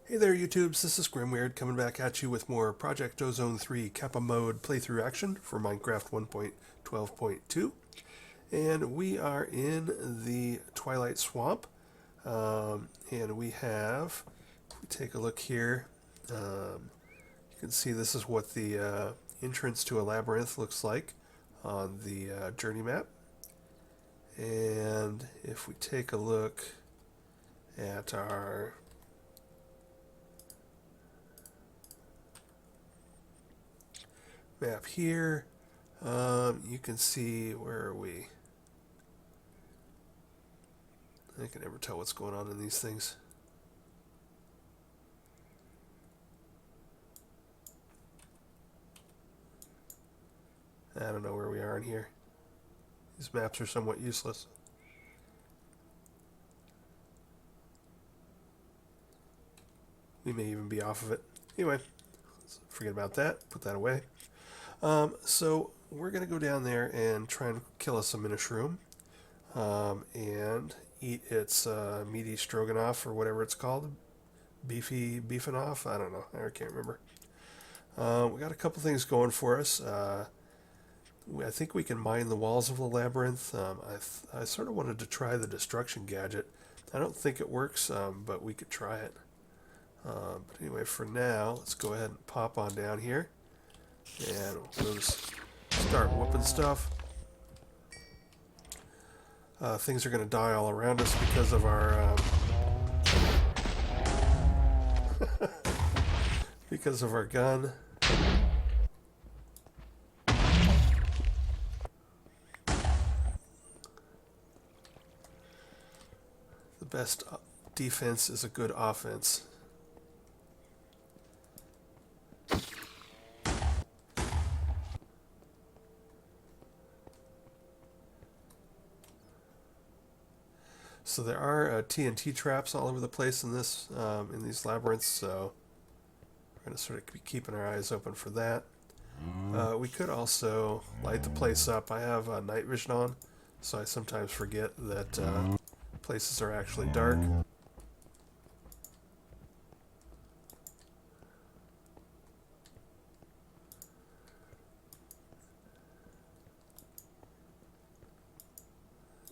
Hey there, YouTubes. This is Grimweird coming back at you with more Project Ozone 3 Kappa mode playthrough action for Minecraft 1.12.2. And we are in the Twilight Swamp. And we have, if we take a look here, you can see this is what the entrance to a labyrinth looks like on the journey map. And if we take a look at our map here, you can see, where are we? I can never tell what's going on in these things. I don't know where we are in here. These maps are somewhat useless. We may even be off of it. Anyway, let's forget about that. Put that away. So we're going to go down there and try and kill us a Minoshroom. And eat its meaty stroganoff or whatever it's called. Beefing off? I don't know. I can't remember. We got a couple things going for us. I think we can mine the walls of the labyrinth. I sort of wanted to try the destruction gadget. I don't think it works, but we could try it. But anyway, for now, let's go ahead and pop on down here. And we'll just start whooping stuff. Things are going to die all around us because of our because of our gun. The best defense is a good offense. So there are TNT traps all over the place in this in these labyrinths, so we're going to sort of be keeping our eyes open for that. We could also light the place up. I have night vision on, so I sometimes forget that places are actually dark.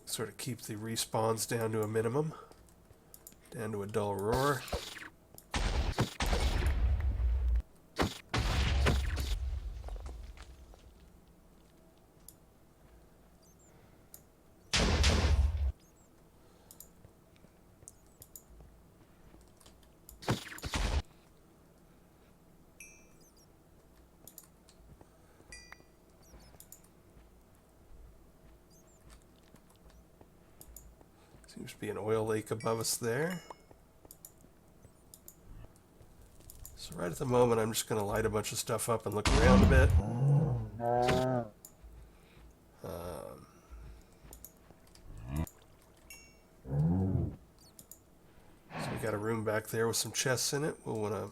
Sort of keep the respawns down to a minimum, down to a dull roar. Seems to be an oil lake above us there. So right at the moment, I'm just going to light a bunch of stuff up and look around a bit. So we got a room back there with some chests in it. We'll want to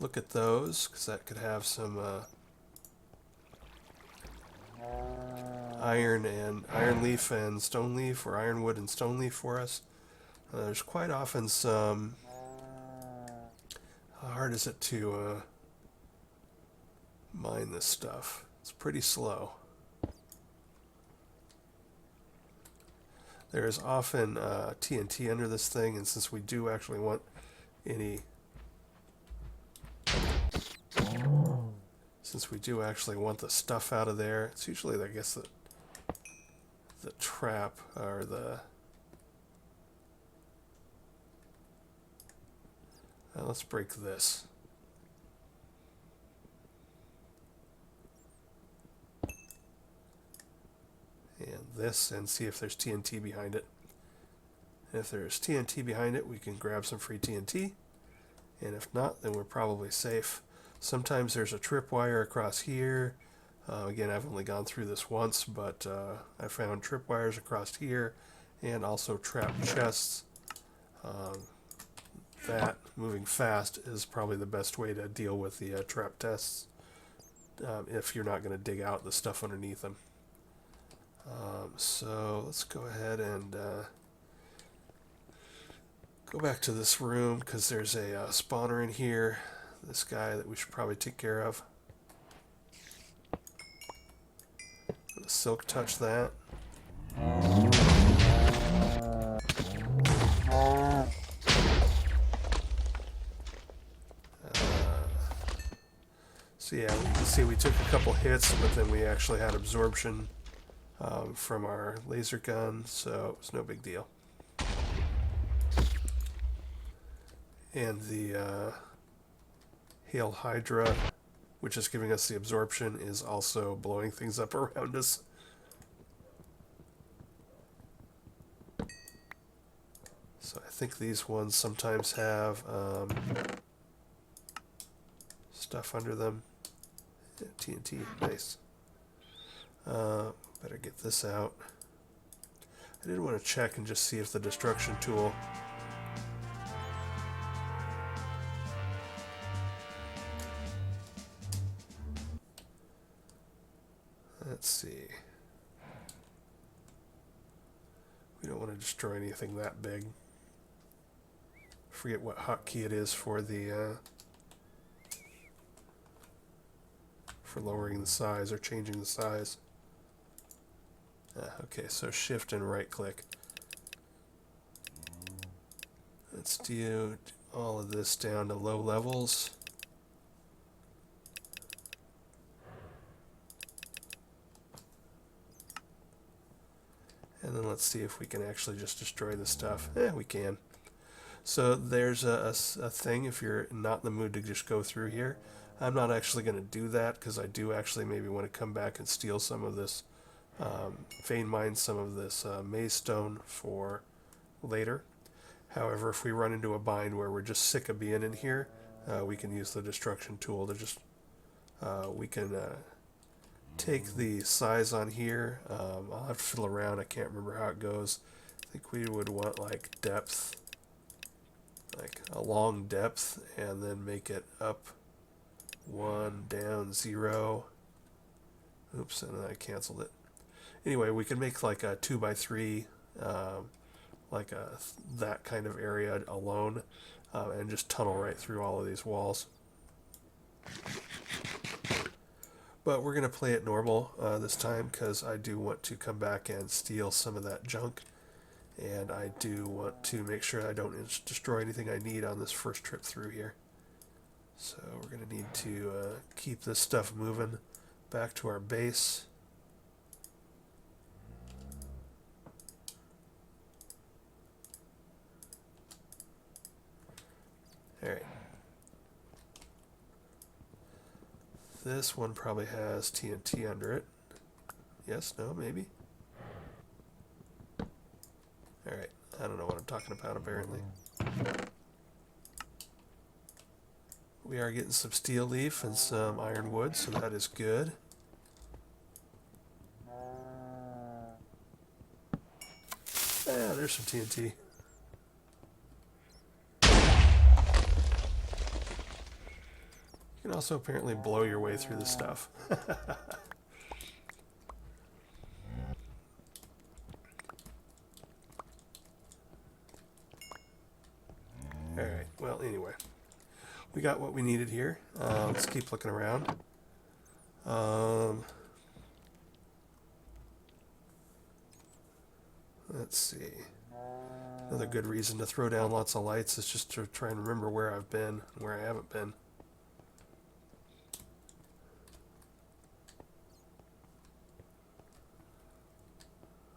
look at those, because that could have some iron leaf and stone leaf, or ironwood and stone leaf for us. There's quite often some... How hard is it to mine this stuff? It's pretty slow. There is often TNT under this thing, and since we do actually want any... Since we do actually want the stuff out of there, it's usually, I guess, the trap, or the... let's break this. And this, and see if there's TNT behind it. And if there's TNT behind it, we can grab some free TNT. And if not, then we're probably safe. Sometimes there's a tripwire across here. Again, I've only gone through this once, but I found tripwires across here, and also trapped chests. That, moving fast, is probably the best way to deal with the trap tests, if you're not going to dig out the stuff underneath them. So let's go ahead and Go back to this room because there's a spawner in here. This guy that we should probably take care of. Silk touch that. So yeah, you can see we took a couple hits, but then we actually had absorption from our laser gun, so it was no big deal. And the Hail Hydra, which is giving us the absorption, is also blowing things up around us. So I think these ones sometimes have stuff under them. Yeah, TNT, nice. Better get this out. I did want to check and just see if the destruction tool... Let's see. We don't want to destroy anything that big. Forget what hotkey it is for the for lowering the size or changing the size. Okay, so shift and right click. Let's do all of this down to low levels. And then let's see if we can actually just destroy the stuff. We can. So there's a thing if you're not in the mood to just go through here. I'm not actually going to do that because I do actually maybe want to come back and steal some of this, vein mine some of this maze stone for later. However, if we run into a bind where we're just sick of being in here, we can use the destruction tool to just, we can take the size on here. I'll have to fiddle around. I can't remember how it goes. I think we would want like depth, like a long depth, and then make it up 1, down 0. Oops, and then I canceled it. Anyway, we can make like a 2x3, like that kind of area alone, and just tunnel right through all of these walls. But we're going to play it normal this time because I do want to come back and steal some of that junk. And I do want to make sure I don't destroy anything I need on this first trip through here. So we're going to need to keep this stuff moving back to our base. Alright. This one probably has TNT under it. Yes, no, maybe. Alright, I don't know what I'm talking about apparently. We are getting some steel leaf and some iron wood, so that is good. There's some TNT. You can also apparently blow your way through the stuff. Alright, well anyway. We got what we needed here. Let's keep looking around. Let's see. Another good reason to throw down lots of lights is just to try and remember where I've been and where I haven't been.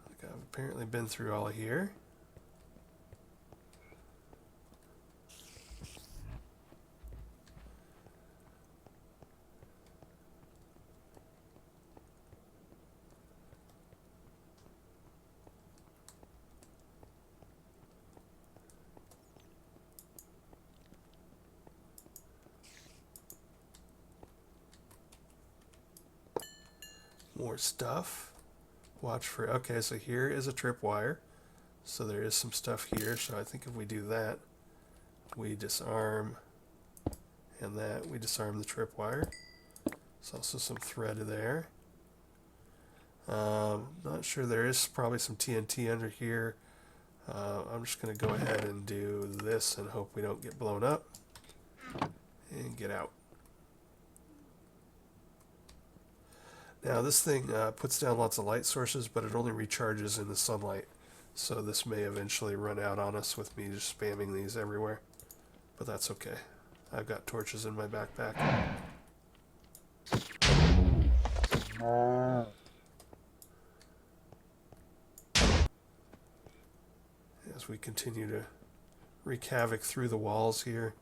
Like I've apparently been through all of here. More stuff. Watch for, okay, so here is a tripwire. So there is some stuff here. So I think if we do that, we disarm, and that, we disarm the tripwire. There's also some thread there. Not sure, there is probably some TNT under here. I'm just going to go ahead and do this and hope we don't get blown up. And get out. Now this thing puts down lots of light sources, but it only recharges in the sunlight. So this may eventually run out on us with me just spamming these everywhere. But that's okay. I've got torches in my backpack. As we continue to wreak havoc through the walls here.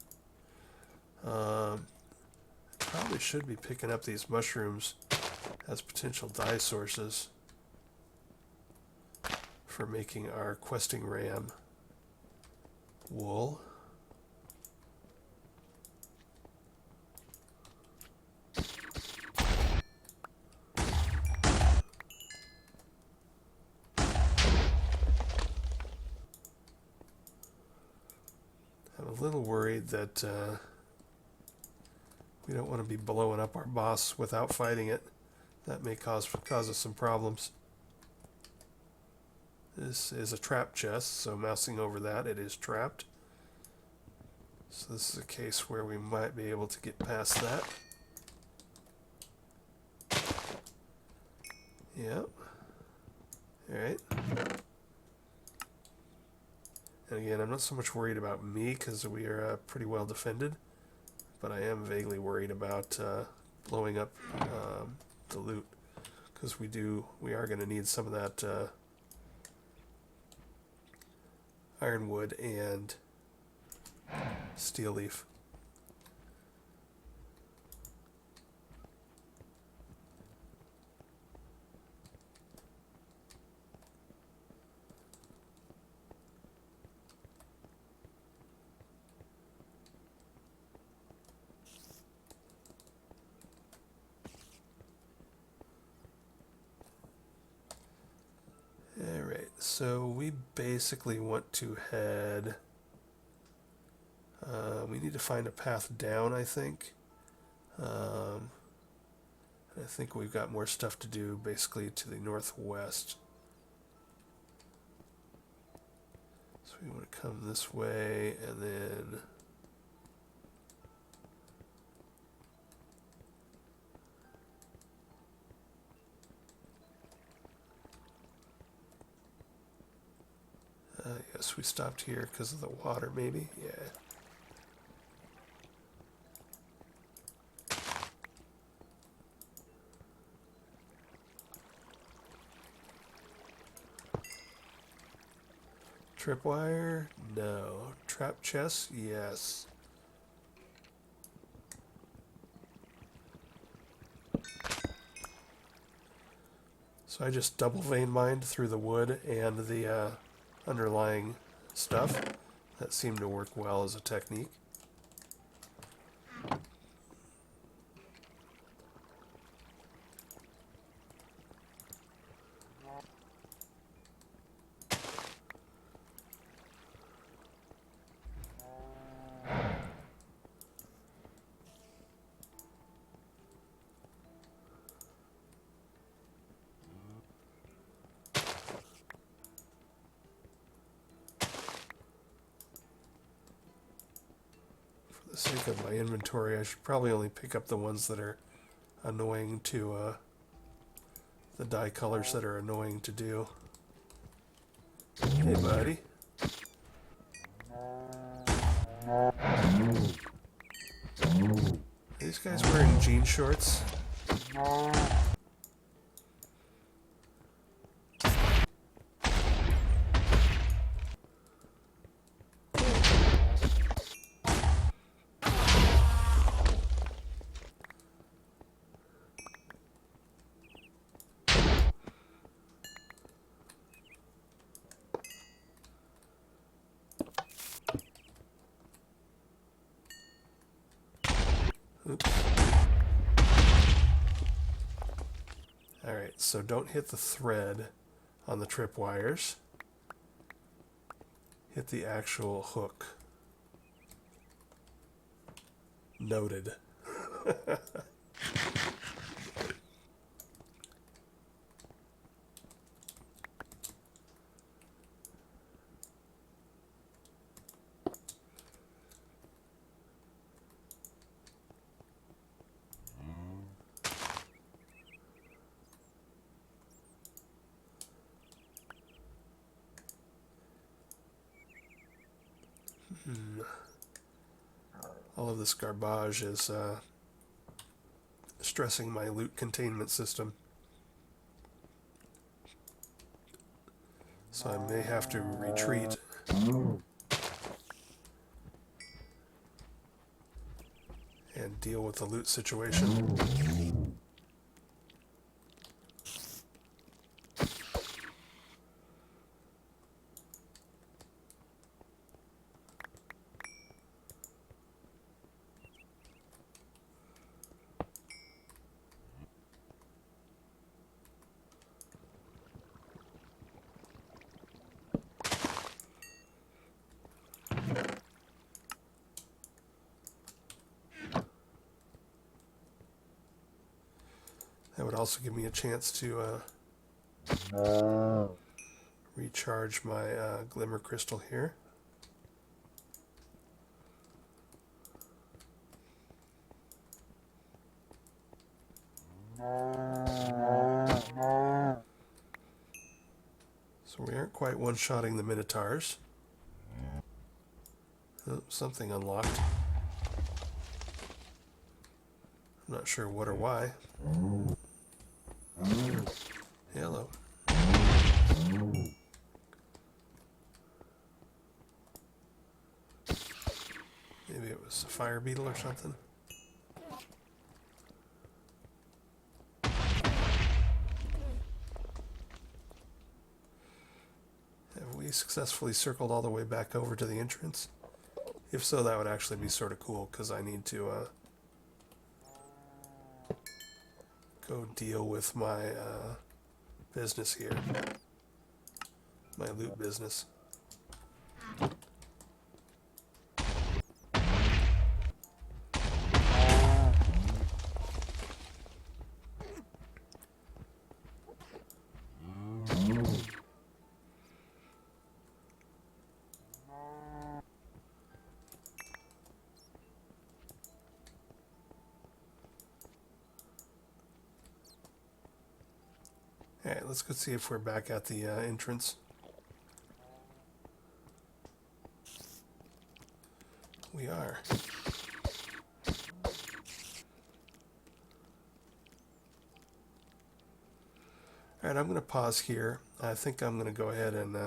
Probably should be picking up these mushrooms as potential dye sources for making our questing ram wool. I'm a little worried that we don't want to be blowing up our boss without fighting it. That may cause us some problems. This is a trap chest, so mousing over that, it is trapped. So this is a case where we might be able to get past that. Yep. Alright. And again, I'm not so much worried about me because we are pretty well defended, but I am vaguely worried about blowing up the loot, because we are going to need some of that ironwood and steel leaf. Alright, so we basically want to head... we need to find a path down, I think. I think we've got more stuff to do basically to the northwest. So we want to come this way and then... yes, we stopped here because of the water, maybe? Yeah. Tripwire? No. Trap chest? Yes. So I just double vein mined through the wood and the underlying stuff. That seemed to work well as a technique. For the sake of my inventory, I should probably only pick up the ones that are annoying to, the dye colors that are annoying to do. Hey, buddy. Are these guys wearing jean shorts? Oops. Alright, so don't hit the thread on the tripwires. Hit the actual hook. Noted. All of this garbage is stressing my loot containment system. So I may have to retreat. And deal with the loot situation. That would also give me a chance to recharge my glimmer crystal here. So we aren't quite one-shotting the Minotaurs. Oh, something unlocked. I'm not sure what or why. Hello. Maybe it was a fire beetle or something. Have we successfully circled all the way back over to the entrance? If so, that would actually be sort of cool, because I need to go deal with my business here. My loot business. Alright, let's go see if we're back at the entrance. We are. Alright, I'm going to pause here. I think I'm going to go ahead and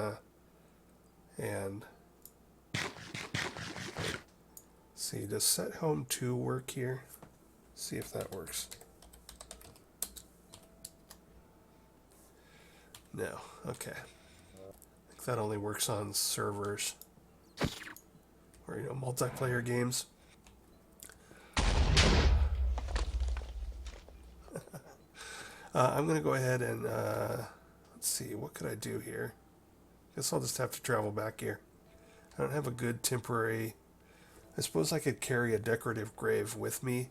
see, does set home 2 work here? See if that works. No, okay. I think that only works on servers or, multiplayer games. I'm going to go ahead and, let's see, what could I do here? Guess I'll just have to travel back here. I don't have a good temporary... I suppose I could carry a decorative grave with me,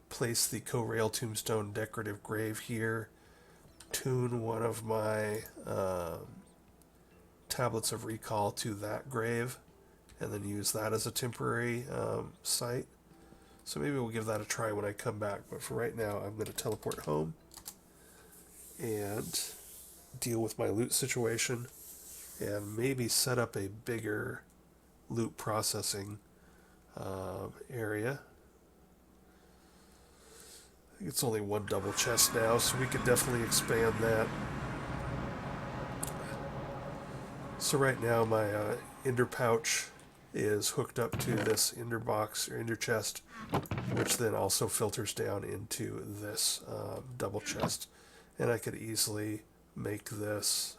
place the Co-Rail Tombstone decorative grave here, tune one of my tablets of recall to that grave, and then use that as a temporary site. So maybe we'll give that a try when I come back, but for right now I'm going to teleport home and deal with my loot situation and maybe set up a bigger loot processing area. I think it's only one double chest now, so we could definitely expand that. So right now my ender pouch is hooked up to this ender box or ender chest, which then also filters down into this double chest. And I could easily make this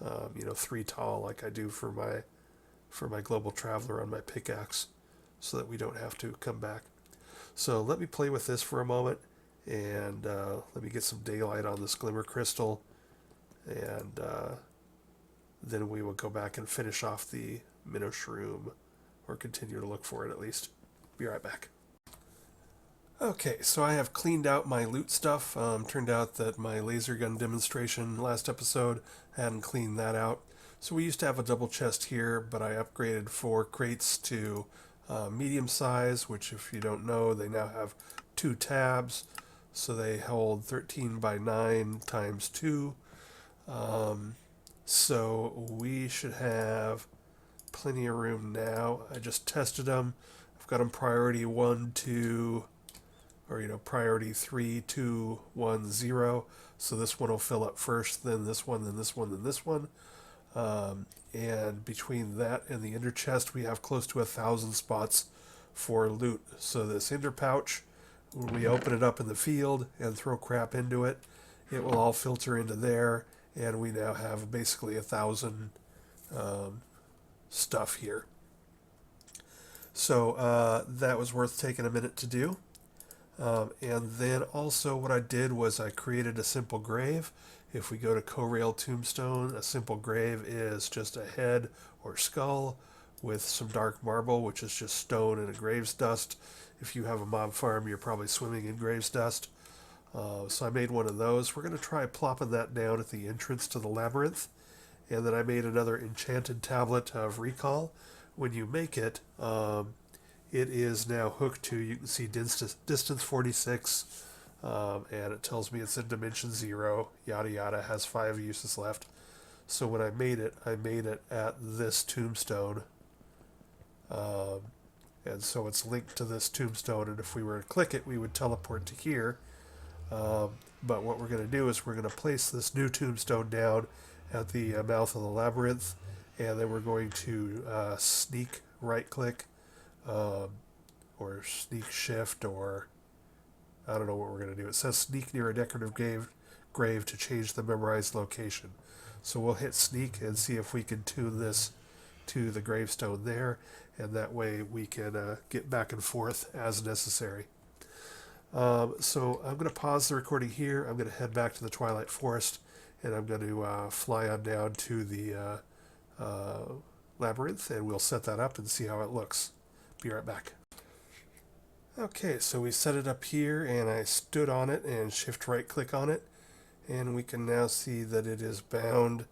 3 tall like I do for my global traveler on my pickaxe, so that we don't have to come back. So let me play with this for a moment, and let me get some daylight on this glimmer crystal, and then we will go back and finish off the Minoshroom, or continue to look for it at least. Be right back. Okay, so I have cleaned out my loot stuff. Turned out that my laser gun demonstration last episode, I hadn't cleaned that out. So we used to have a double chest here, but I upgraded 4 crates to medium size, which if you don't know, they now have 2 tabs. So they hold 13 by 9 times 2. So we should have plenty of room now. I just tested them. I've got them priority 1, 2, or priority 3, 2, 1, 0. So this one will fill up first, then this one, then this one, then this one. And between that and the ender chest, we have close to 1,000 spots for loot. So this ender pouch, when we open it up in the field and throw crap into it, it will all filter into there, and we now have basically 1,000 stuff here. So that was worth taking a minute to do. And then also what I did was I created a simple grave. If we go to Corail Tombstone, a simple grave is just a head or skull with some dark marble, which is just stone and a grave's dust. If you have a mob farm, you're probably swimming in grave's dust. So I made one of those. We're going to try plopping that down at the entrance to the labyrinth. And then I made another enchanted tablet of recall. When you make it, it is now hooked to, you can see distance 46, and it tells me it's in dimension 0, yada yada, has 5 uses left. So when I made it at this tombstone, and so it's linked to this tombstone, and if we were to click it, we would teleport to here. But what we're going to do is we're going to place this new tombstone down at the mouth of the labyrinth, and then we're going to sneak right click, or sneak shift, or I don't know what we're going to do. It says sneak near a decorative grave to change the memorized location. So we'll hit sneak and see if we can tune this to the gravestone there, and that way we can get back and forth as necessary. So I'm going to pause the recording here. I'm going to head back to the Twilight Forest, and I'm going to fly on down to the labyrinth, and we'll set that up and see how it looks. Be right back. Okay, so we set it up here, and I stood on it and shift right click on it, and we can now see that it is bound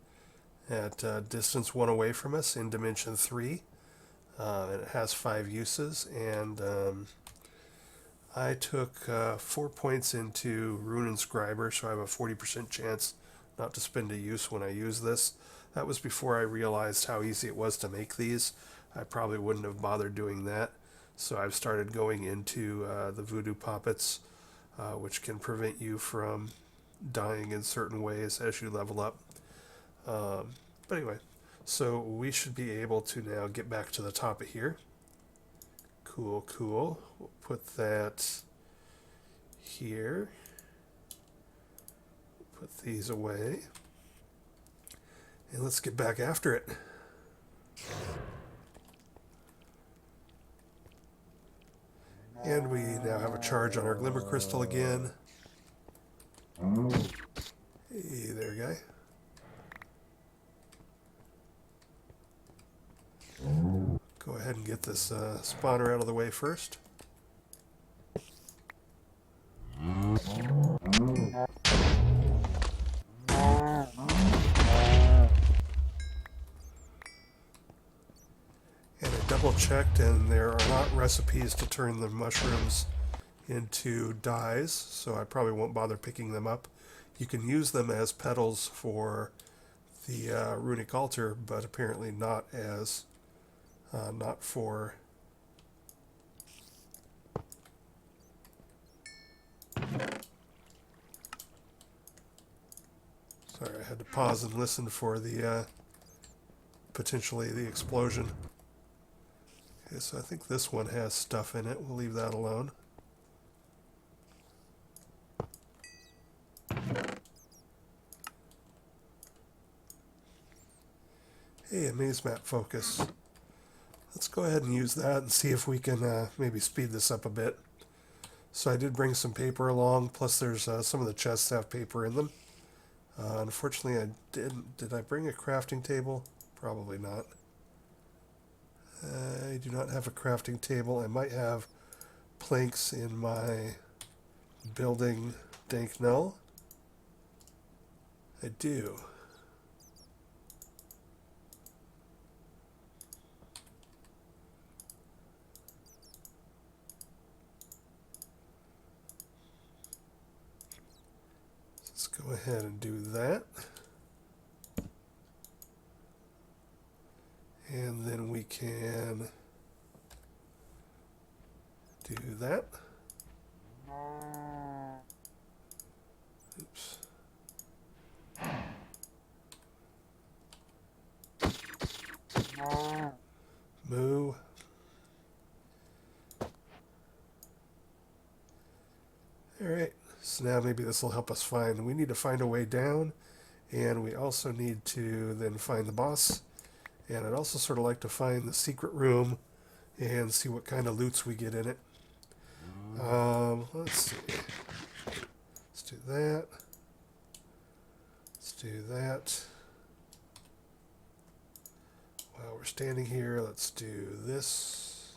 at distance 1 away from us in dimension 3, and it has 5 uses, and I took 4 points into Rune Inscriber, so I have a 40% chance not to spend a use when I use this. That was before I realized how easy it was to make these. I probably wouldn't have bothered doing that. So I've started going into the voodoo poppets, which can prevent you from dying in certain ways as you level up. But anyway, so we should be able to now get back to the top of here. Cool, cool. We'll put that here. Put these away. And let's get back after it. And we now have a charge on our glimmer crystal again. Hey there, guy. Go ahead and get this spawner out of the way first. And I double checked, and there are not recipes to turn the mushrooms into dyes, so I probably won't bother picking them up. You can use them as petals for the runic altar, but apparently not as not for sorry, I had to pause and listen for the potentially the explosion. Okay, so I think this one has stuff in it. We'll leave that alone. Hey, a maze map focus. Let's go ahead and use that and see if we can maybe speed this up a bit. So I did bring some paper along, plus there's some of the chests have paper in them. Unfortunately, I didn't. Did I bring a crafting table? Probably not. I do not have a crafting table. I might have planks in my building dank null. I do. Let's go ahead and do that. And then we can Do that. Oops. Moo. Alright, so now maybe this will help us find. We need to find a way down, and we also need to then find the boss. And I'd also sort of like to find the secret room and see what kind of loots we get in it. Let's see. Let's do that. Let's do that. While we're standing here, let's do this.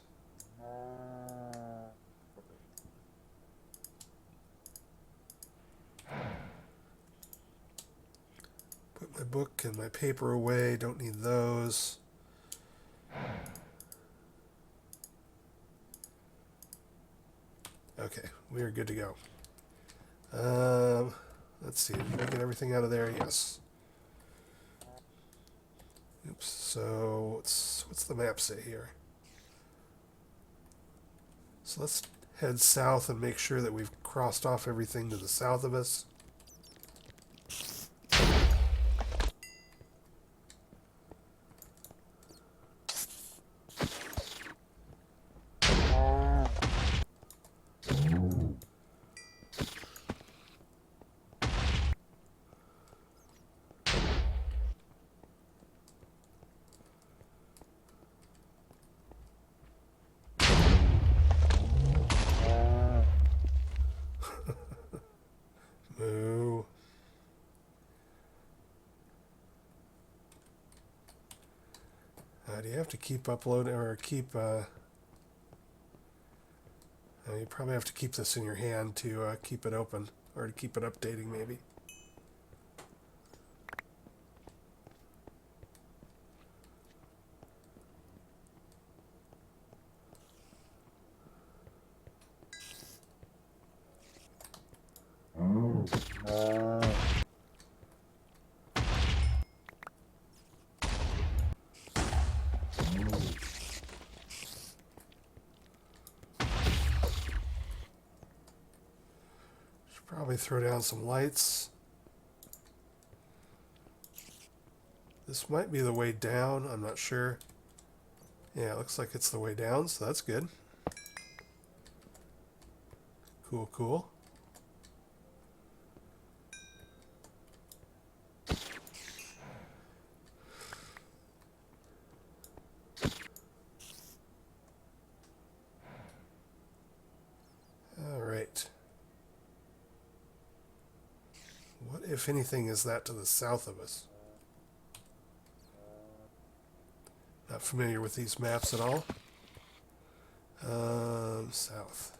Put my book and my paper away. Don't need those. Okay, we are good to go. Let's see. Did I get everything out of there? Yes. Oops. So what's the map say here? So let's head south and make sure that we've crossed off everything to the south of us. Moo. Do you have to keep uploading or keep? You probably have to keep this in your hand to keep it open or to keep it updating, maybe. Probably throw down some lights. This might be the way down, I'm not sure. Yeah, it looks like it's the way down, so that's good. Cool, cool. All right. What, if anything, is that to the south of us? Not familiar with these maps at all. South.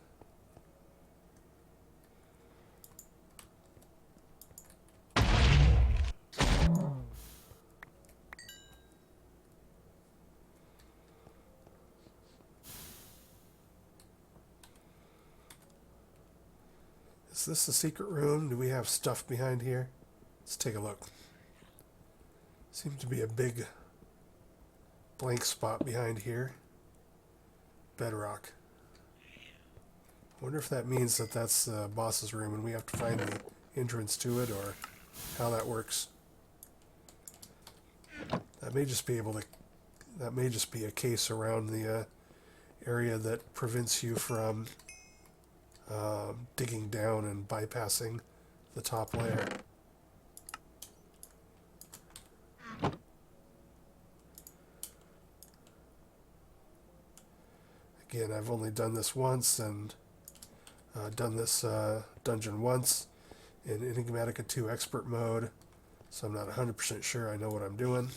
Is this the secret room? Do we have stuff behind here? Let's take a look. Seems to be a big blank spot behind here. Bedrock. Wonder if that means that that's the boss's room and we have to find the entrance to it, or how that works. That may just be a case around the area that prevents you from digging down and bypassing the top layer. Again, I've only done this once and done this dungeon once in Enigmatica 2 Expert mode, so I'm not 100% sure I know what I'm doing.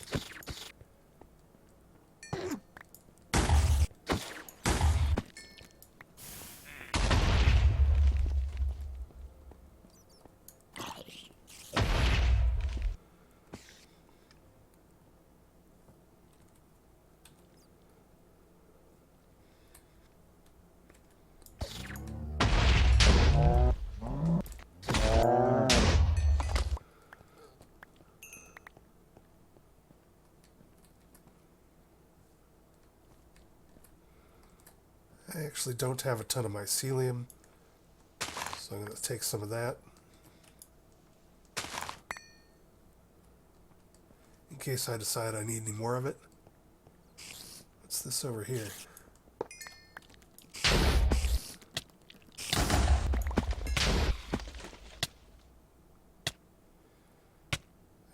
actually don't have a ton of mycelium, so I'm going to take some of that. In case I decide I need any more of it. What's this over here?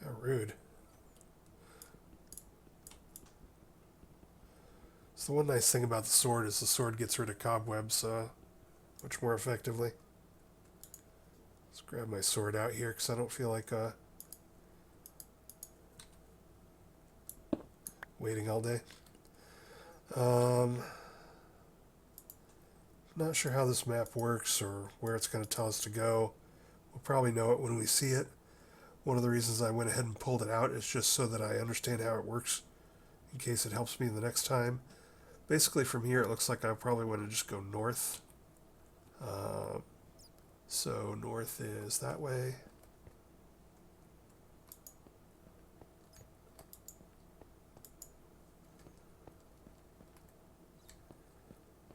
How rude. So the one nice thing about the sword is the sword gets rid of cobwebs much more effectively. Let's grab my sword out here because I don't feel like waiting all day. Not sure how this map works or where it's going to tell us to go. We'll probably know it when we see it. One of the reasons I went ahead and pulled it out is just so that I understand how it works in case it helps me the next time. Basically from here it looks like I probably want to just go north. So north is that way.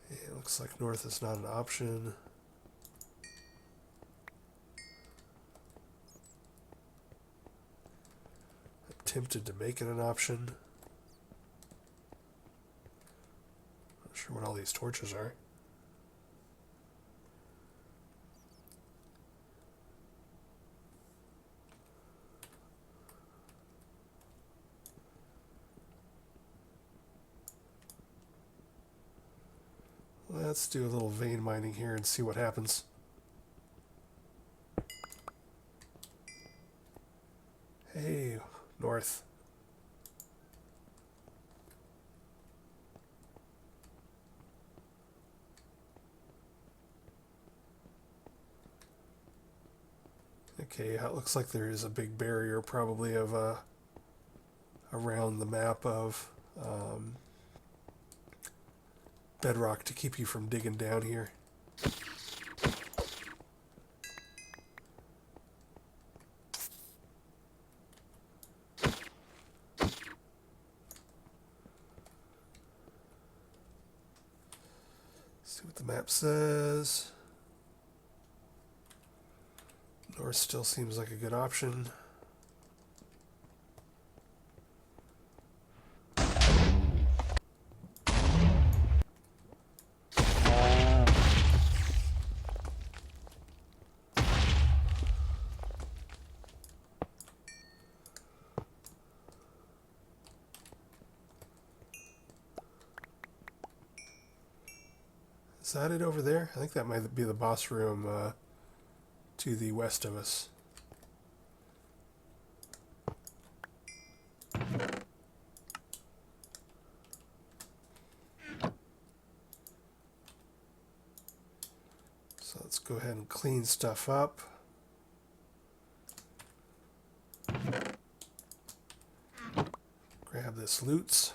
It looks like north is not an option. I'm tempted to make it an option. Not sure what all these torches are. Let's do a little vein mining here and see what happens. Hey, north. Okay, it looks like there is a big barrier probably of around the map of bedrock to keep you from digging down here. See what the map says. North still seems like a good option. Is that it over there? I think that might be the boss room to the west of us. So let's go ahead and clean stuff up. Grab this loot.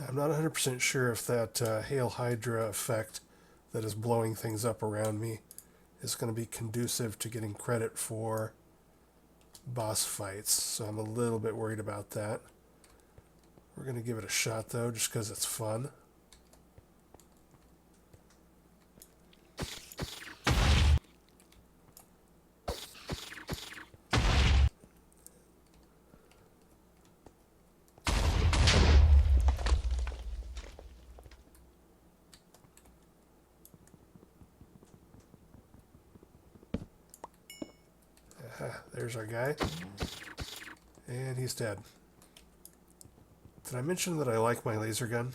I'm not 100% sure if that Hail Hydra effect that is blowing things up around me is going to be conducive to getting credit for boss fights, so I'm a little bit worried about that. We're going to give it a shot though, just because it's fun. There's our guy. And he's dead. Did I mention that I like my laser gun?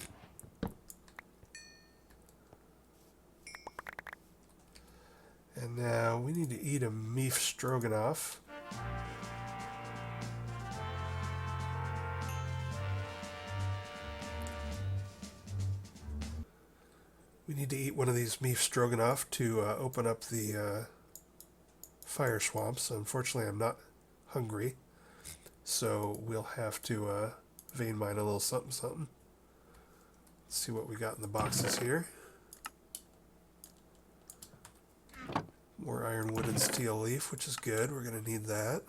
And now we need to eat a beef stroganoff. We need to eat one of these beef stroganoff to open up the fire swamps. Unfortunately, I'm not hungry, so we'll have to vein mine a little something something. Let's see what we got in the boxes here. and steel leaf, which is good. We're going to need that.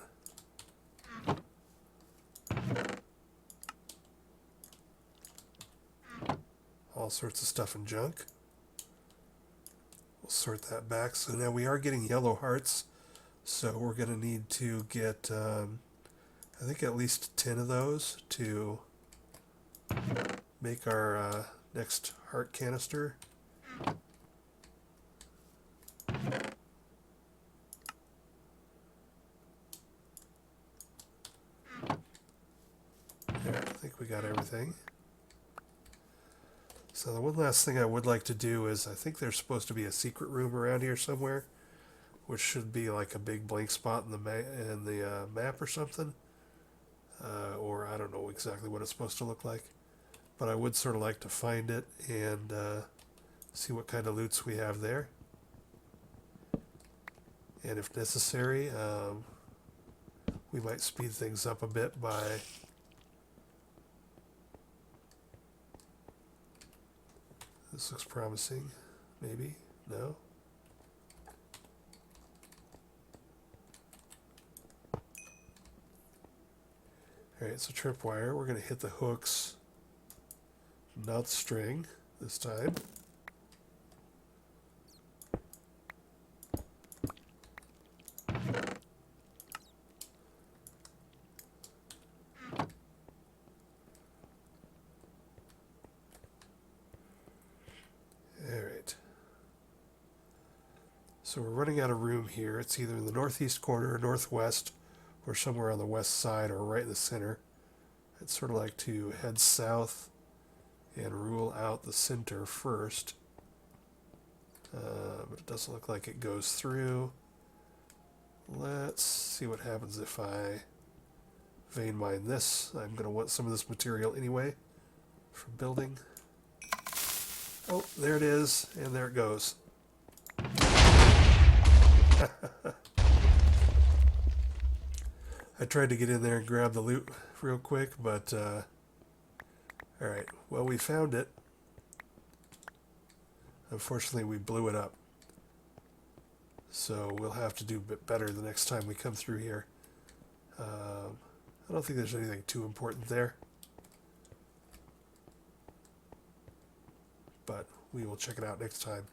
All sorts of stuff and junk. We'll sort that back. So now we are getting yellow hearts. So we're going to need to get, I think, at least 10 of those to make our next heart canister. There, I think we got everything. So the one last thing I would like to do is, I think there's supposed to be a secret room around here somewhere, which should be like a big blank spot in the map or something. Or I don't know exactly what it's supposed to look like. But I would sort of like to find it and see what kind of loots we have there. And if necessary, we might speed things up a bit by this looks promising. Maybe? No? Alright, so tripwire. We're going to hit the hooks, not string this time. Alright. So we're running out of room here. It's either in the northeast corner or northwest, or somewhere on the west side or right in the center. I'd sort of like to head south and rule out the center first. But it doesn't look like it goes through. Let's see what happens if I vein mine this. I'm going to want some of this material anyway for building. Oh, there it is, and there it goes. I tried to get in there and grab the loot real quick, but alright, well, we found it. Unfortunately, we blew it up. So we'll have to do a bit better the next time we come through here. I don't think there's anything too important there. But we will check it out next time.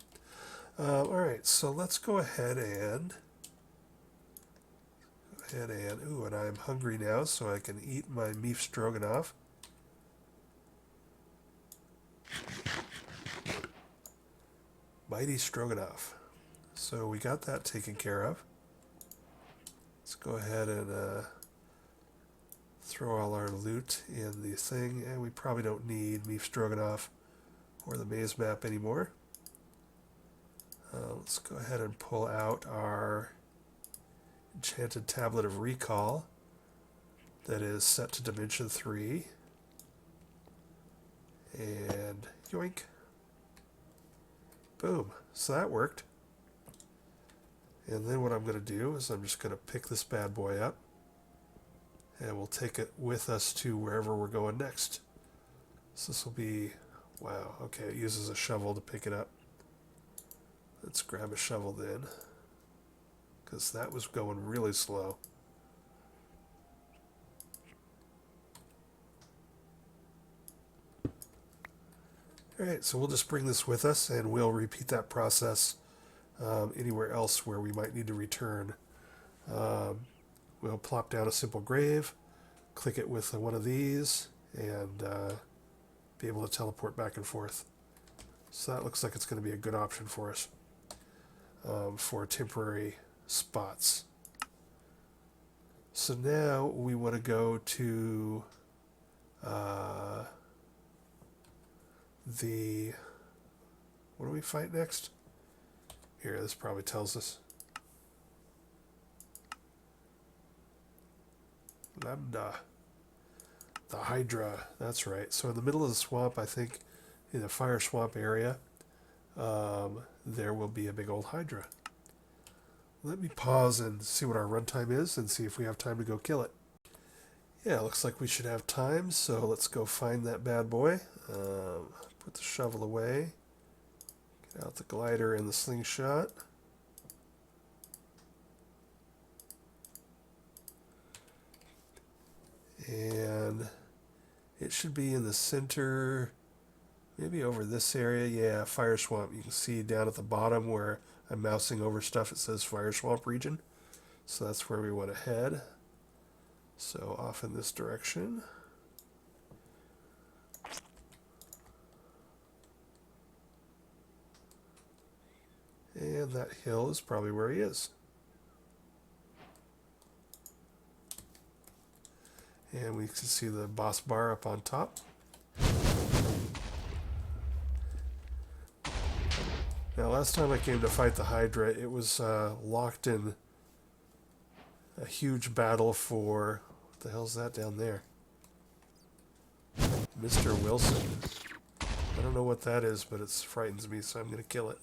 Alright, so let's go ahead and... Ooh, and I'm hungry now, so I can eat my beef stroganoff. Mighty stroganoff. So we got that taken care of. Let's go ahead and throw all our loot in the thing, and we probably don't need beef stroganoff or the maze map anymore. Let's go ahead and pull out our enchanted tablet of recall that is set to dimension 3, and yoink, boom. So that worked. And then what I'm going to do is I'm just going to pick this bad boy up, and we'll take it with us to wherever we're going next. So this will be, wow, okay, it uses a shovel to pick it up. Let's grab a shovel then, because that was going really slow. Alright, so we'll just bring this with us, and we'll repeat that process anywhere else where we might need to return. We'll plop down a simple grave, click it with one of these, and be able to teleport back and forth. So that looks like it's going to be a good option for us for temporary spots. So now we want to go to what do we fight next? Here, this probably tells us. Lambda. The Hydra, that's right. So in the middle of the swamp, I think, in the fire swamp area, there will be a big old Hydra. Let me pause and see what our runtime is and see if we have time to go kill it. Yeah, looks like we should have time, so let's go find that bad boy. Put the shovel away. Get out the glider and the slingshot. And it should be in the center, maybe over this area. Yeah, fire swamp. You can see down at the bottom where I'm mousing over stuff, it says fire swamp region. So that's where we want to head. So off in this direction. And that hill is probably where he is. And we can see the boss bar up on top. Now last time I came to fight the Hydra, it was locked in a huge battle for... What the hell's that down there? Mr. Wilson. I don't know what that is, but it frightens me, so I'm going to kill it.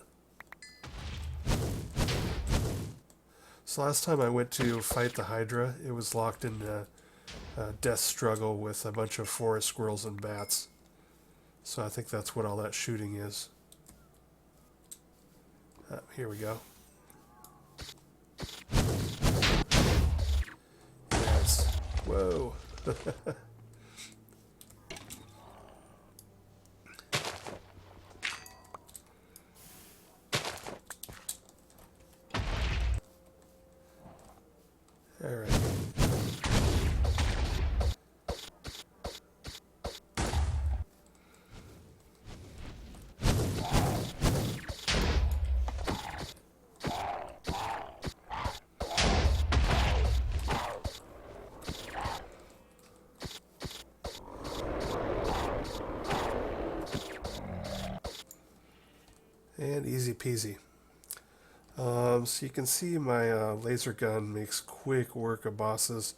So last time I went to fight the Hydra, it was locked in a death struggle with a bunch of forest squirrels and bats. So I think that's what all that shooting is. Here we go. Yes. Whoa. All right. And easy peasy. So you can see my laser gun makes quick work of bosses.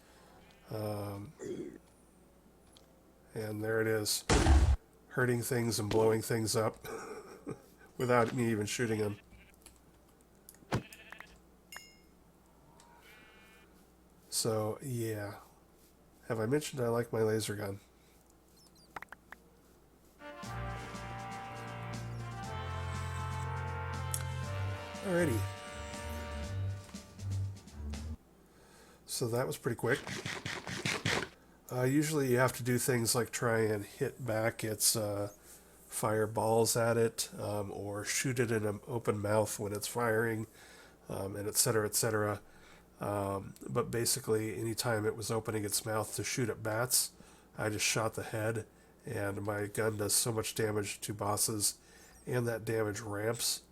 And there it is. Hurting things and blowing things up without me even shooting them. So, yeah. Have I mentioned I like my laser gun? Alrighty. So that was pretty quick. Usually you have to do things like try and hit back its fireballs at it, or shoot it in an open mouth when it's firing, and etc., etc. But basically, anytime it was opening its mouth to shoot at bats, I just shot the head, and my gun does so much damage to bosses, and that damage ramps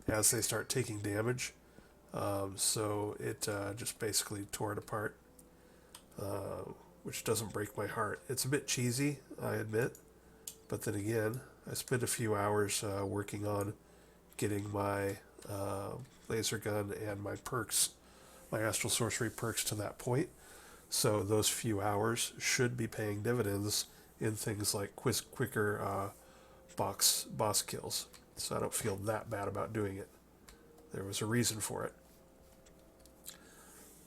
as they start taking damage. So it just basically tore it apart, which doesn't break my heart. It's a bit cheesy, I admit, but then again, I spent a few hours working on getting my laser gun and my perks, my astral sorcery perks to that point. So those few hours should be paying dividends in things like quicker boss kills. So I don't feel that bad about doing it. There was a reason for it.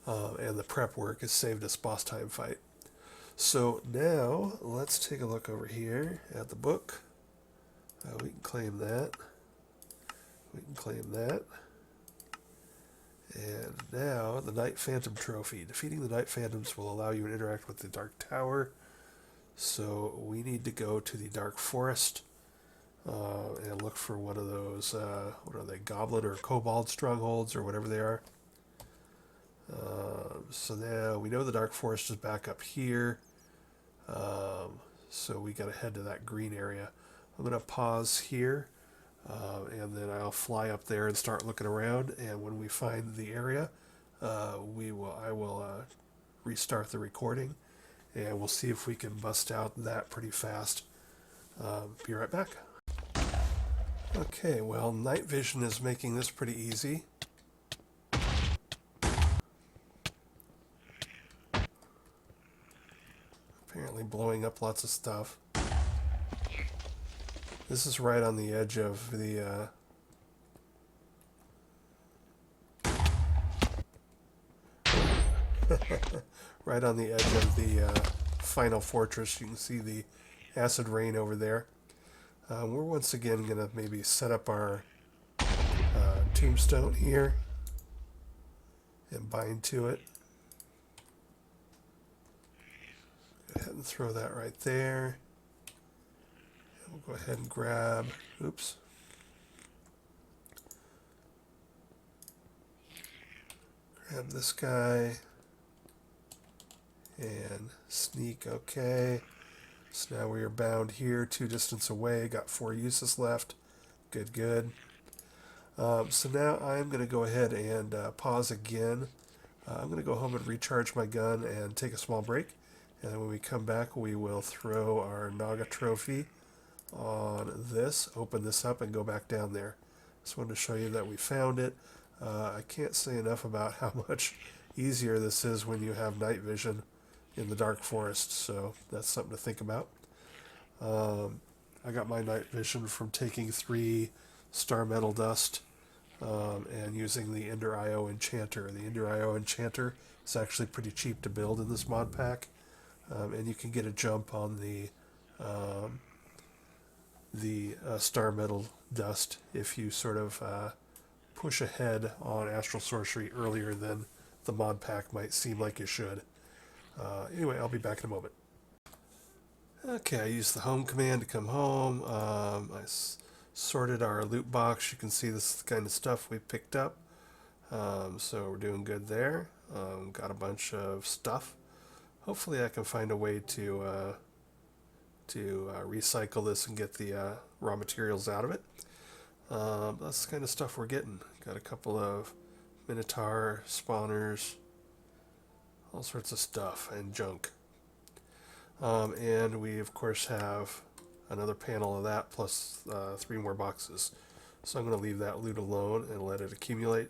And the prep work has saved us boss time fight. So now let's take a look over here at the book. We can claim that. We can claim that. And now the Night Phantom Trophy. Defeating the Night Phantoms will allow you to interact with the Dark Tower. So we need to go to the Dark Forest and look for one of those, what are they, Goblin or Kobold strongholds or whatever they are. So now we know the Dark Forest is back up here. So we got to head to that green area. I'm going to pause here, and then I'll fly up there and start looking around. And when we find the area, I will restart the recording, and we'll see if we can bust out that pretty fast. Be right back. Okay, well, night vision is making this pretty easy. Apparently blowing up lots of stuff. This is right on the edge of the right on the edge of the final fortress. You can see the acid rain over there. We're once again going to maybe set up our tombstone here and bind to it. throw that right there. And we'll go ahead and grab, oops. Grab this guy. And sneak, okay. So now we are bound here, 2 distance away, got 4 uses left. Good, good. So now I'm going to go ahead and pause again. I'm going to go home and recharge my gun and take a small break. And then when we come back, we will throw our Naga trophy on this, open this up, and go back down there. Just wanted to show you that we found it. I can't say enough about how much easier this is when you have night vision in the dark forest, so that's something to think about. I got my night vision from taking 3 star metal dust and using the Ender IO Enchanter. The Ender IO Enchanter is actually pretty cheap to build in this mod pack, and you can get a jump on the star metal dust if you sort of push ahead on Astral Sorcery earlier than the mod pack might seem like you should. Anyway, I'll be back in a moment. Okay, I used the home command to come home. I sorted our loot box. You can see this is the kind of stuff we picked up. So we're doing good there. Got a bunch of stuff. Hopefully I can find a way to recycle this and get the raw materials out of it. That's the kind of stuff we're getting. Got a couple of Minotaur spawners, all sorts of stuff and junk. And we of course have another panel of that plus 3 more boxes. So I'm going to leave that loot alone and let it accumulate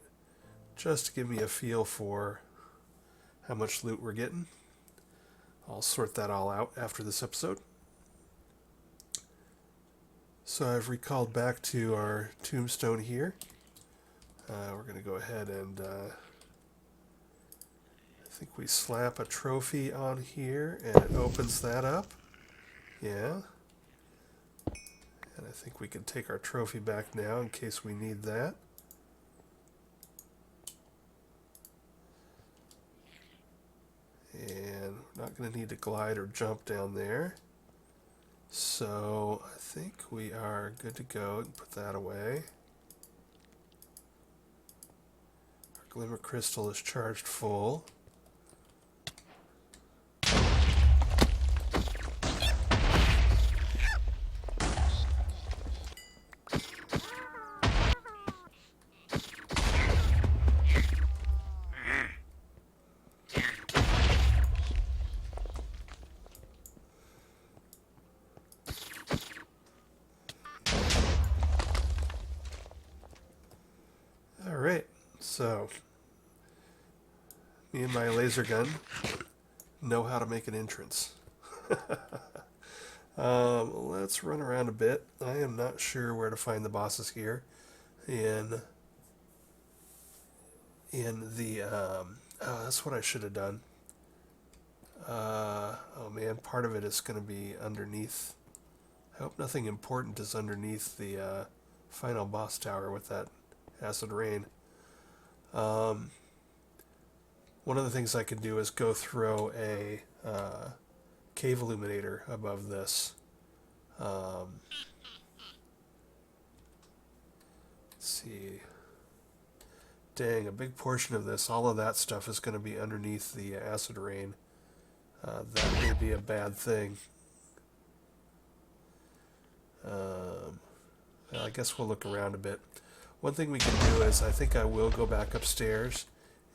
just to give me a feel for how much loot we're getting. I'll sort that all out after this episode. So I've recalled back to our tombstone here. We're going to go ahead and I think we slap a trophy on here and it opens that up. Yeah. And I think we can take our trophy back now in case we need that. And we're not going to need to glide or jump down there. So I think we are good to go. Put that away. Our glimmer crystal is charged full. Alright, so me and my laser gun know how to make an entrance. Let's run around a bit. I am not sure where to find the bosses here in the oh, that's what I should have done. Oh man, part of it is going to be underneath. I hope nothing important is underneath the final boss tower with that acid rain. One of the things I could do is go throw a cave illuminator above this. Let's see. Dang, a big portion of this, all of that stuff is going to be underneath the acid rain. That may be a bad thing. Well, I guess we'll look around a bit. One thing we can do is, I think I will go back upstairs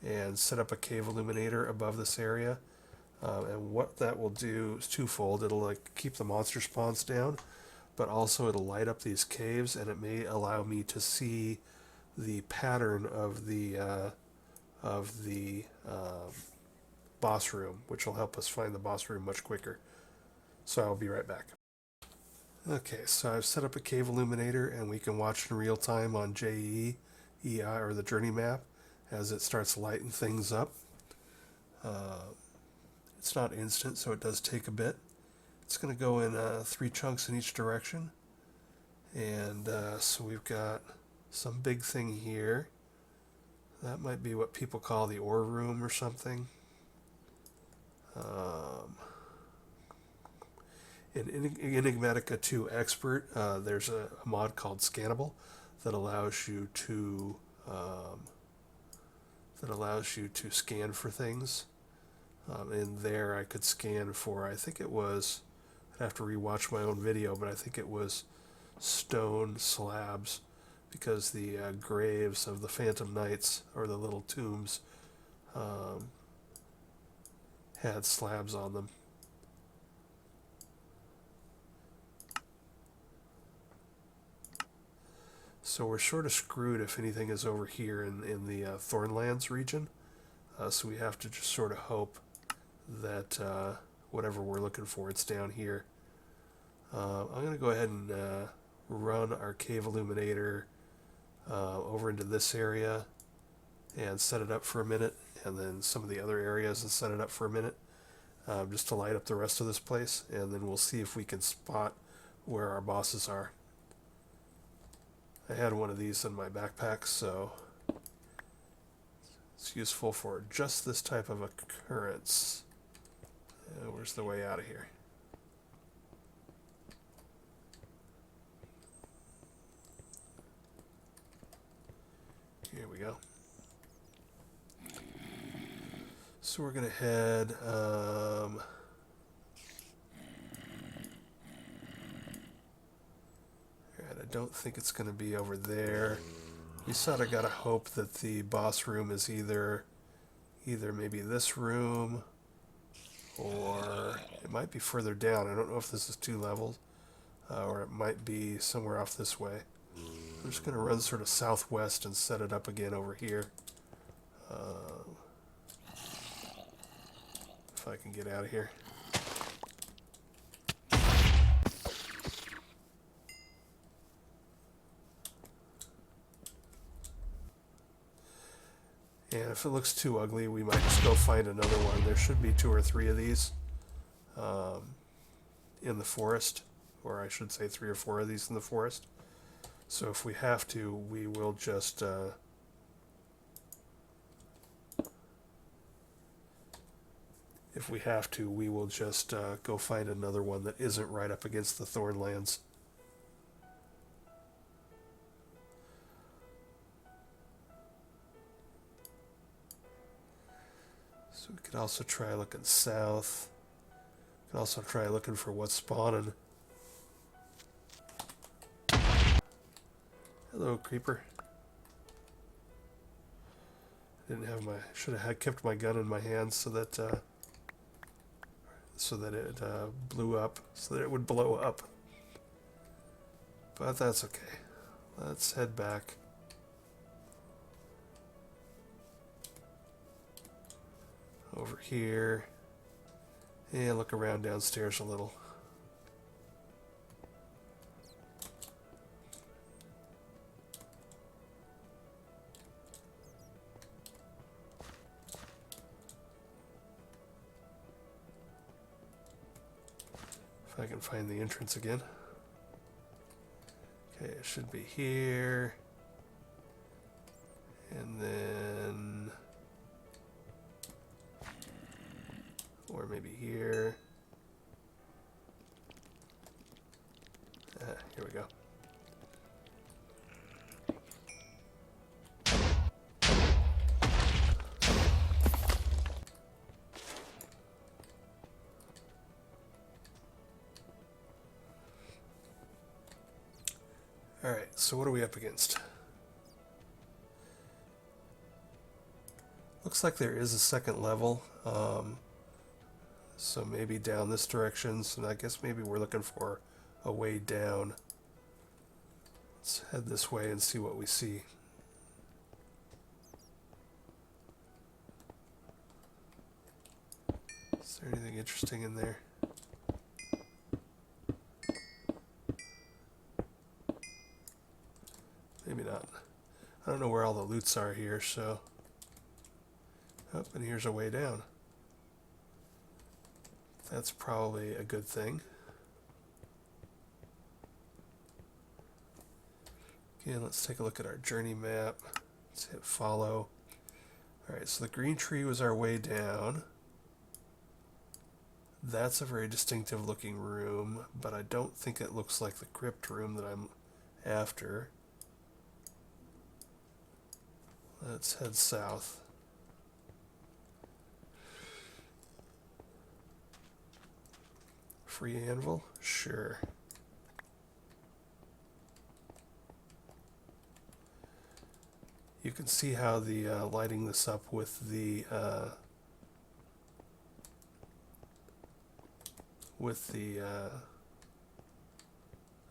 and set up a cave illuminator above this area. And what that will do is twofold. It'll like keep the monster spawns down, but also it'll light up these caves, and it may allow me to see the pattern of the boss room, which will help us find the boss room much quicker. So I'll be right back. Okay, so I've set up a cave illuminator, and we can watch in real time on JEI, or the journey map, as it starts lighting things up. It's not instant, so it does take a bit. It's going to go in 3 chunks in each direction. And so we've got some big thing here. That might be what people call the ore room or something. in Enigmatica 2 Expert, there's a mod called Scannable that allows you to scan for things. In there, I could scan for, I think it was, I'd have to rewatch my own video, but I think it was stone slabs, because the graves of the Phantom Knights, or the little tombs, had slabs on them. So we're sort of screwed if anything is over here in the Thornlands region. So we have to just sort of hope that whatever we're looking for, it's down here. I'm going to go ahead and run our cave illuminator over into this area and set it up for a minute, and then some of the other areas and set it up for a minute, just to light up the rest of this place, and then we'll see if we can spot where our bosses are. I had one of these in my backpack, so it's useful for just this type of occurrence. Where's the way out of here? Here we go. So we're going to head... I don't think it's going to be over there. You sort of got to hope that the boss room is either maybe this room, or it might be further down. I don't know if this is 2 levels, or it might be somewhere off this way. I'm just going to run sort of southwest and set it up again over here. If I can get out of here. And if it looks too ugly, we might just go find another one. There should be 2 or 3 of these in the forest, or I should say 3 or 4 of these in the forest. So if we have to, we will just go find another one that isn't right up against the Thornlands. So we could also try looking south. We could also try looking for what's spawning. Hello, creeper. Should have kept my gun in my hand so that it blew up, so that it would blow up. But that's okay. Let's head back. Over here, and look around downstairs a little. If I can find the entrance again. Okay, it should be here, and then... or maybe here. Here we go. Alright, so what are we up against? Looks like there is a second level. So maybe down this direction, so I guess maybe we're looking for a way down. Let's head this way and see what we see. Is there anything interesting in there? Maybe not. I don't know where all the loots are here, so... oh, and here's a way down. That's probably a good thing. Again, let's take a look at our journey map. Let's hit follow. Alright, so the green tree was our way down. That's a very distinctive looking room, but I don't think it looks like the crypt room that I'm after. Let's head south. Free anvil? Sure. You can see how the lighting this up with the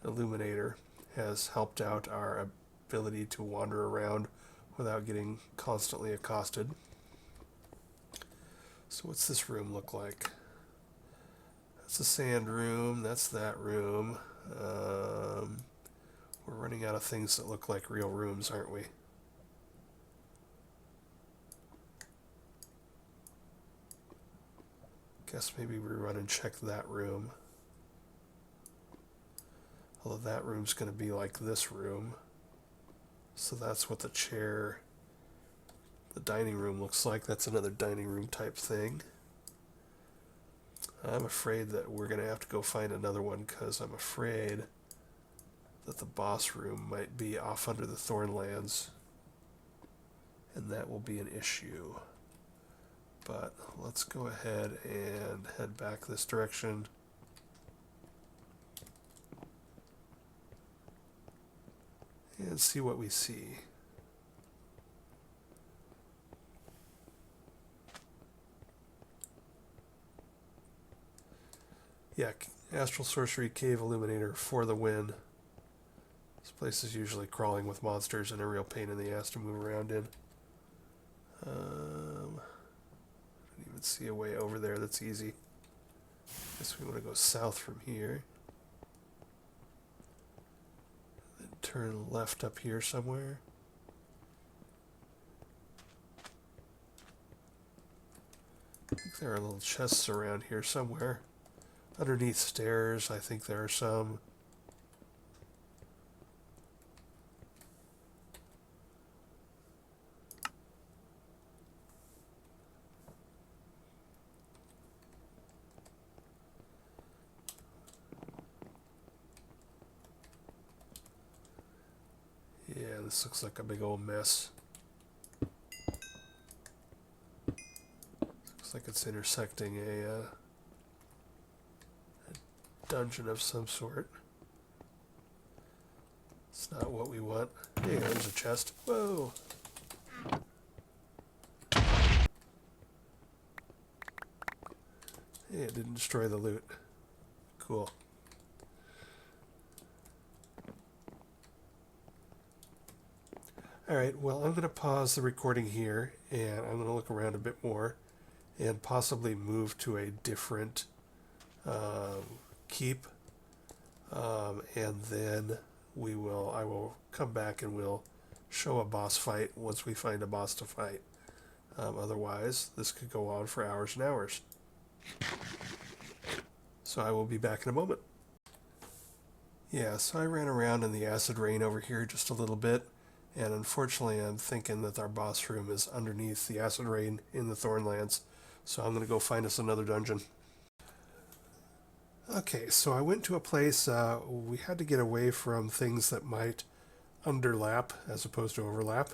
illuminator has helped out our ability to wander around without getting constantly accosted. So what's this room look like? That's the sand room, that's that room. We're running out of things that look like real rooms, aren't we? Guess maybe we run and check that room. Although that room's going to be like this room. So that's what the chair, the dining room looks like. That's another dining room type thing. I'm afraid that we're going to have to go find another one because I'm afraid that the boss room might be off under the Thornlands. And that will be an issue. But let's go ahead and head back this direction. And see what we see. Yeah, Astral Sorcery Cave Illuminator for the win. This place is usually crawling with monsters and a real pain in the ass to move around in. I don't even see a way over there that's easy. Guess we want to go south from here. Then turn left up here somewhere. I think there are little chests around here somewhere. Underneath stairs, I think there are some. Yeah, this looks like a big old mess. Looks like it's intersecting a dungeon of some sort. It's not what we want. Hey, there's a chest. Whoa! Hey, it didn't destroy the loot. Cool. Alright, well, I'm going to pause the recording here, and I'm going to look around a bit more, and possibly move to a different keep, and then I will come back and we'll show a boss fight once we find a boss to fight. Otherwise, this could go on for hours and hours. So I will be back in a moment. Yeah, so I ran around in the acid rain over here just a little bit, and unfortunately I'm thinking that our boss room is underneath the acid rain in the Thornlands, so I'm going to go find us another dungeon. Okay, so I went to a place, we had to get away from things that might underlap, as opposed to overlap,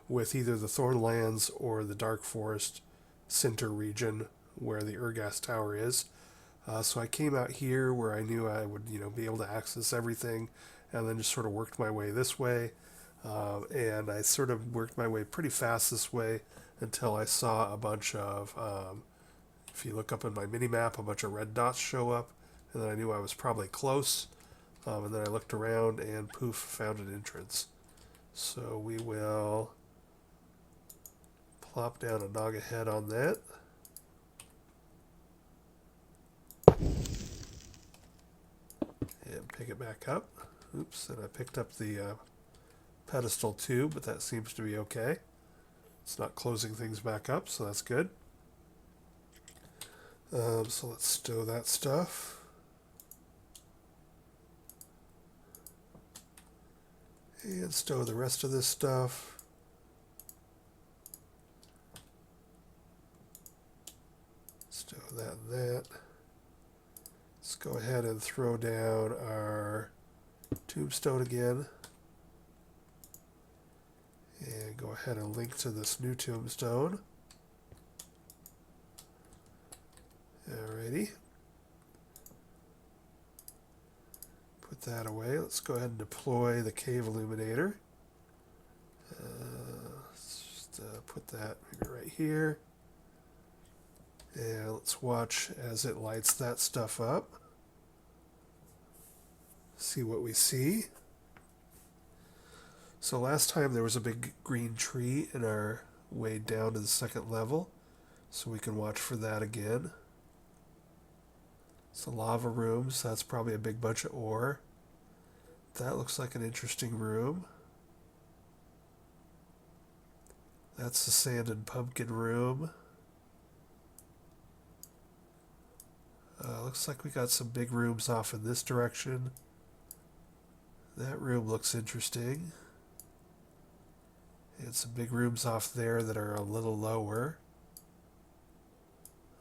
with either the Thornlands or the Dark Forest center region where the Urgas Tower is. So I came out here where I knew I would, be able to access everything, and then just sort of worked my way this way. And I sort of worked my way pretty fast this way until I saw a bunch of, if you look up in my mini-map, a bunch of red dots show up, and then I knew I was probably close. And then I looked around and poof, found an entrance. So we will plop down a Naga head on that. And pick it back up. Oops, and I picked up the pedestal too, but that seems to be okay. It's not closing things back up, so that's good. So let's stow that stuff. And stow the rest of this stuff. Stow that and that. go ahead and throw down our tombstone again. And go ahead and link to this new tombstone. Alrighty. Put that away. Let's go ahead and deploy the cave illuminator. Let's just put that maybe right here. And let's watch as it lights that stuff up. See what we see. So last time there was a big green tree in our way down to the second level. So we can watch for that again. It's the lava room, so that's probably a big bunch of ore. That looks like an interesting room. That's the sand and pumpkin room. Looks like we got some big rooms off in this direction. That room looks interesting. And some big rooms off there that are a little lower.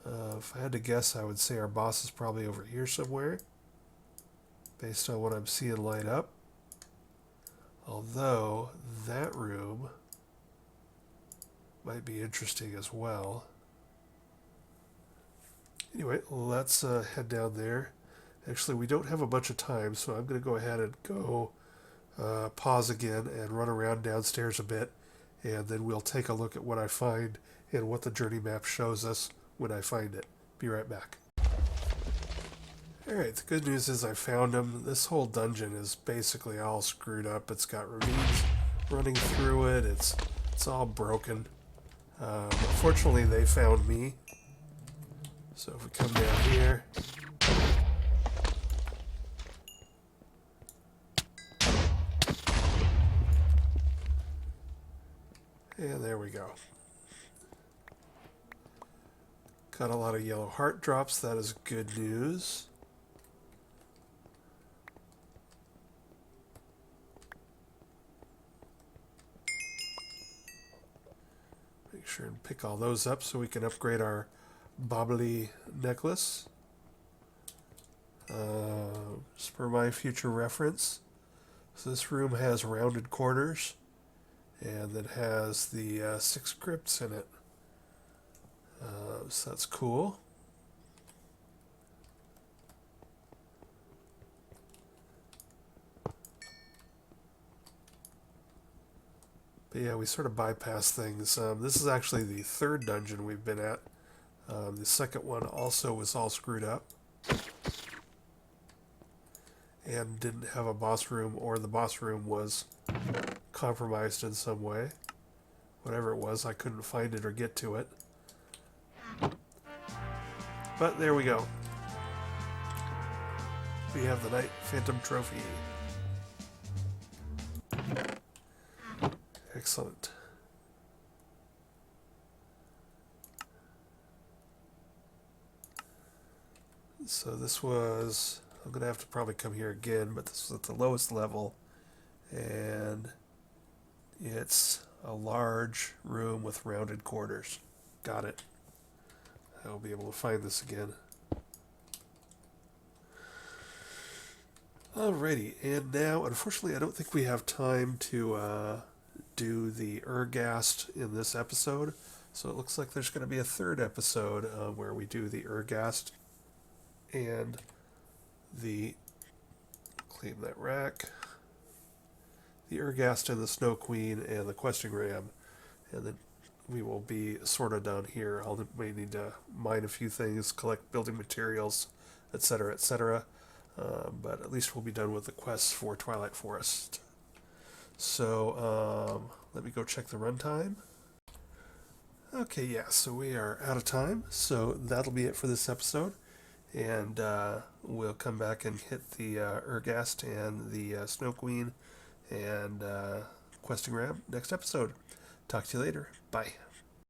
If I had to guess, I would say our boss is probably over here somewhere, based on what I'm seeing light up. Although, that room might be interesting as well. Anyway, let's head down there. Actually, we don't have a bunch of time, so I'm going to go ahead and go pause again and run around downstairs a bit, and then we'll take a look at what I find and what the journey map shows us when I find it. Be right back. Alright, the good news is I found them. This whole dungeon is basically all screwed up. It's got ravines running through it. It's all broken. Fortunately, they found me. So if we come down here, and there we go. Got a lot of yellow heart drops. That is good news. Make sure and pick all those up so we can upgrade our bobbly necklace. Just for my future reference. So this room has rounded corners, and it has the 6 crypts in it. So that's cool. But yeah, we sort of bypass things. This is actually the 3rd dungeon we've been at. The second one also was all screwed up and didn't have a boss room, or the boss room was compromised in some way. Whatever it was, I couldn't find it or get to it. But there we go. We have the Night Phantom Trophy. Excellent. So this was, I'm going to have to probably come here again, but this was at the lowest level, and it's a large room with rounded corners. Got it. I'll be able to find this again. Alrighty, and now, unfortunately, I don't think we have time to do the Ergast in this episode, so it looks like there's going to be a 3rd episode where we do the Ergast and the, claim that rack, the Ergast and the Snow Queen and the Questing Ram, and then we will be sort of down here. I'll may need to mine a few things, collect building materials, etc., etc. But at least we'll be done with the quests for Twilight Forest. So let me go check the runtime. Okay, yeah, so we are out of time. So that'll be it for this episode. And we'll come back and hit the Ergast and the Snow Queen and Questing Ram next episode. Talk to you later. Bye.